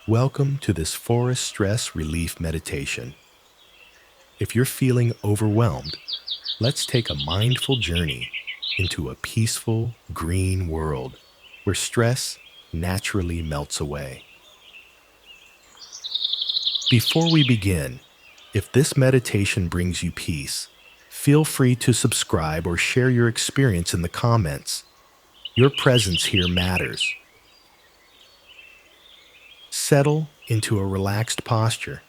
Welcome to this forest stress relief meditation. If you're feeling overwhelmed, let's take a mindful journey into a peaceful, green world where stress naturally melts away. Before we begin, if this meditation brings you peace, feel free to subscribe or share your experience in the comments. Your presence here matters. Settle into a relaxed posture.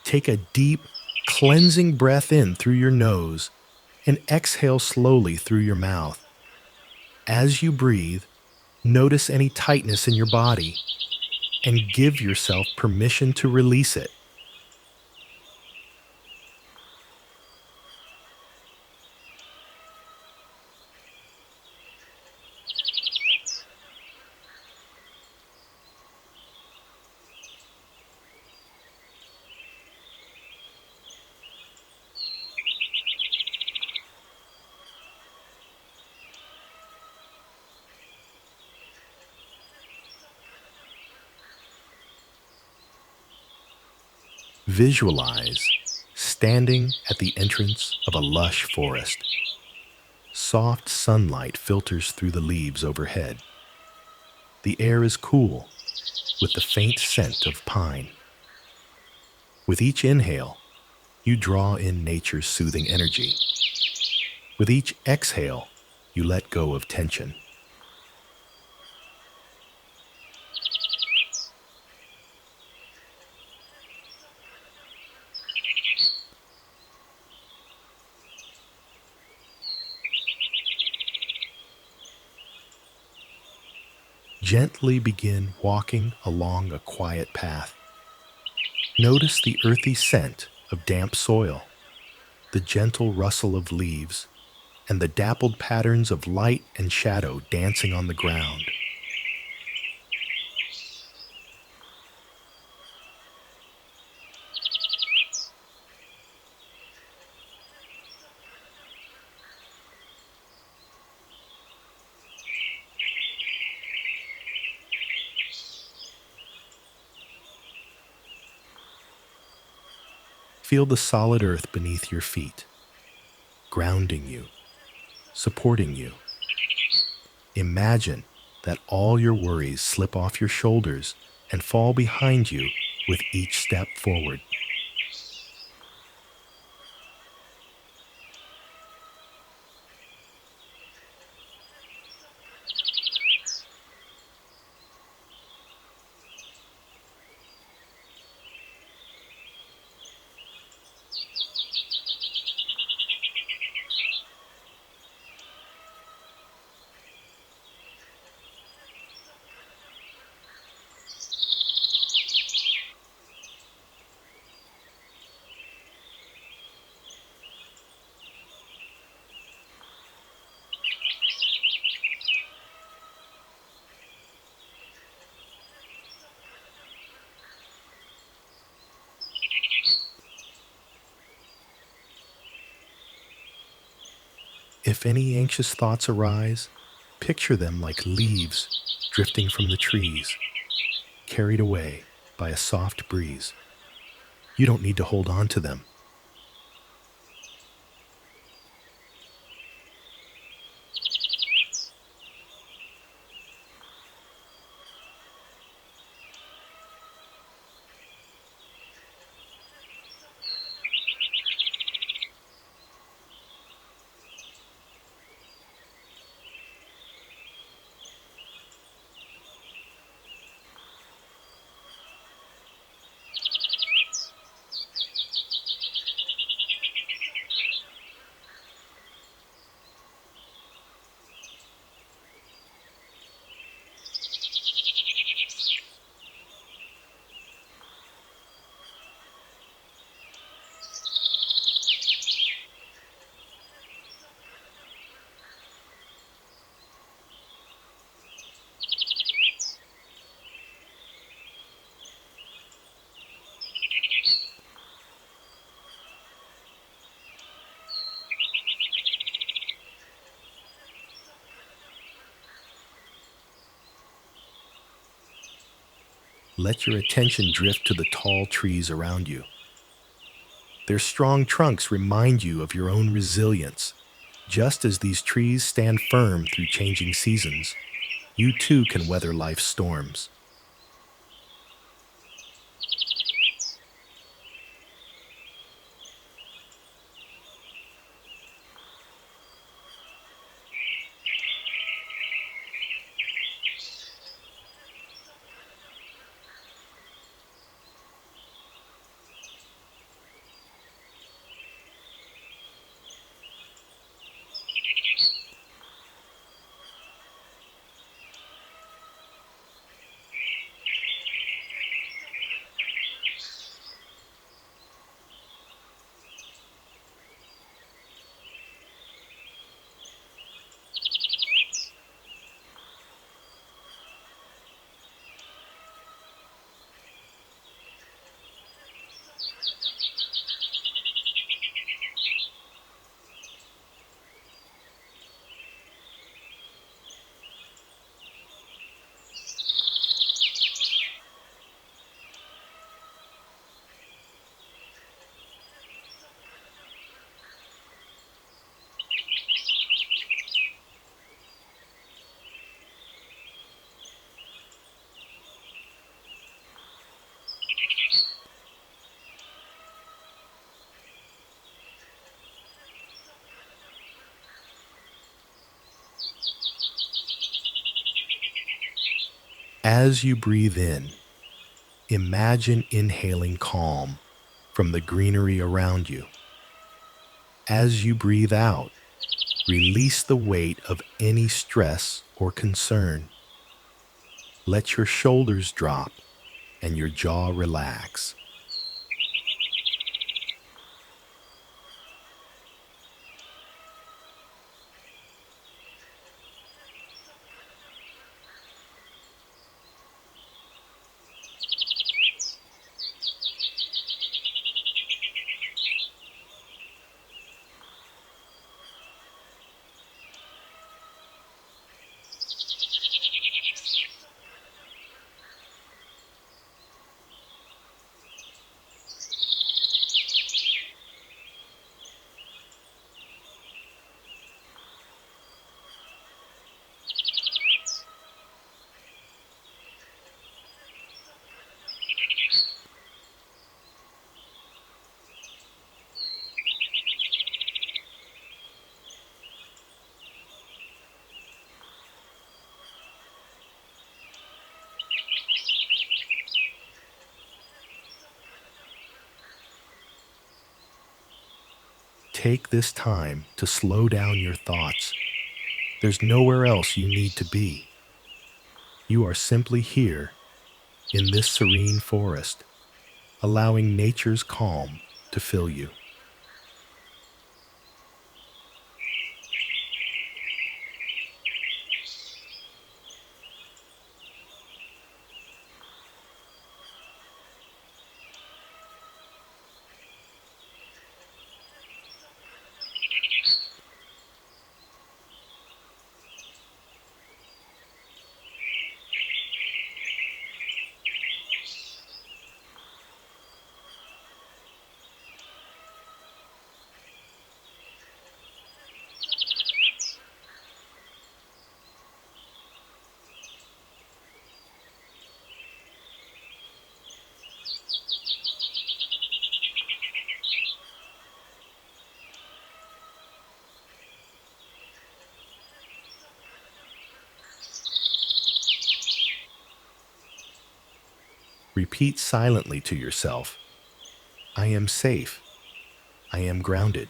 Take a deep, cleansing breath in through your nose and exhale slowly through your mouth. As you breathe, notice any tightness in your body and give yourself permission to release it. Visualize standing at the entrance of a lush forest. Soft sunlight filters through the leaves overhead. The air is cool, with the faint scent of pine. With each inhale, you draw in nature's soothing energy. With each exhale, you let go of tension. Gently begin walking along a quiet path. Notice the earthy scent of damp soil, the gentle rustle of leaves, and the dappled patterns of light and shadow dancing on the ground. Feel the solid earth beneath your feet, grounding you, supporting you. Imagine that all your worries slip off your shoulders and fall behind you with each step forward. If any anxious thoughts arise, picture them like leaves drifting from the trees, carried away by a soft breeze. You don't need to hold on to them. Let your attention drift to the tall trees around you. Their strong trunks remind you of your own resilience. Just as these trees stand firm through changing seasons, you too can weather life's storms. As you breathe in, imagine inhaling calm from the greenery around you. As you breathe out, release the weight of any stress or concern. Let your shoulders drop and your jaw relax. Take this time to slow down your thoughts. There's nowhere else you need to be. You are simply here in this serene forest, allowing nature's calm to fill you. Repeat silently to yourself, I am safe, I am grounded,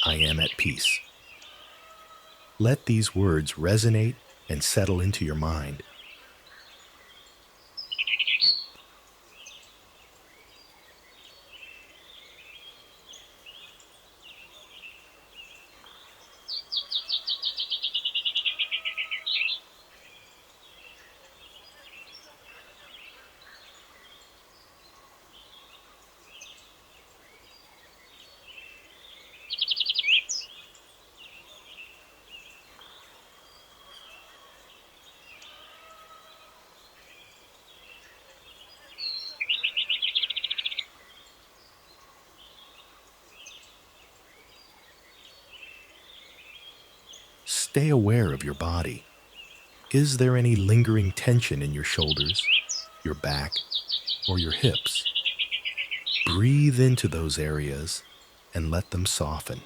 I am at peace. Let these words resonate and settle into your mind. stay aware of your body. Is there any lingering tension in your shoulders, your back, or your hips? Breathe into those areas and let them soften.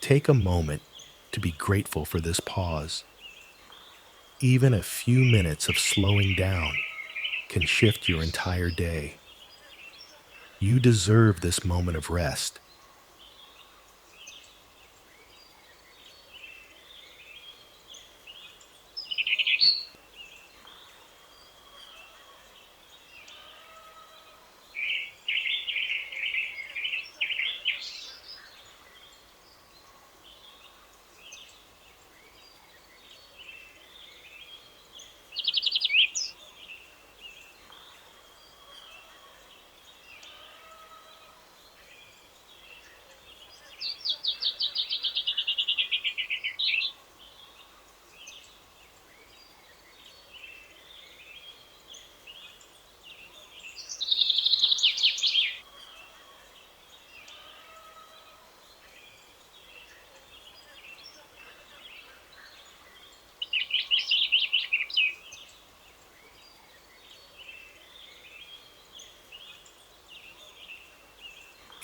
Take a moment to be grateful for this pause. Even a few minutes of slowing down can shift your entire day. You deserve this moment of rest.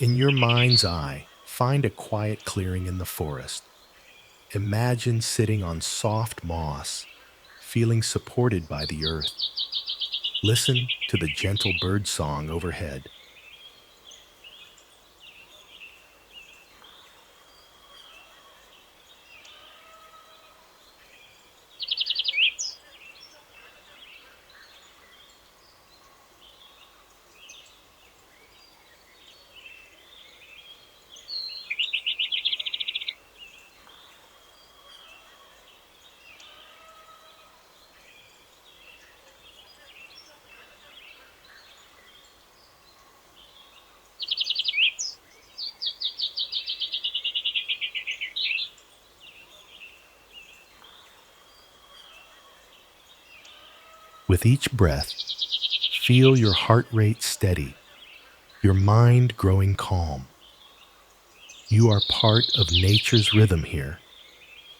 In your mind's eye, find a quiet clearing in the forest. Imagine sitting on soft moss, feeling supported by the earth. Listen to the gentle bird song overhead. With each breath, feel your heart rate steady, your mind growing calm. You are part of nature's rhythm here,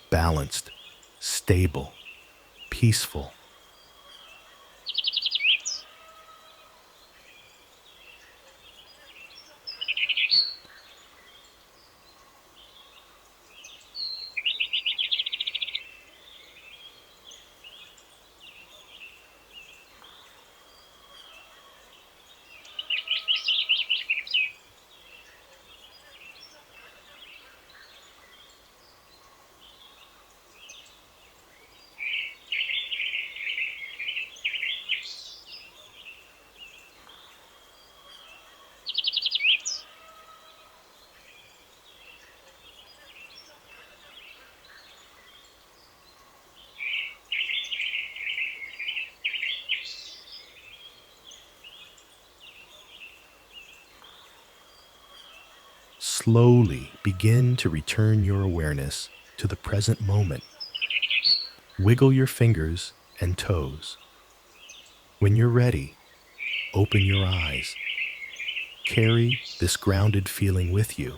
balanced, stable, peaceful. Slowly begin to return your awareness to the present moment. Wiggle your fingers and toes. When you're ready, open your eyes. Carry this grounded feeling with you,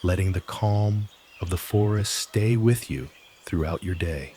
letting the calm of the forest stay with you throughout your day.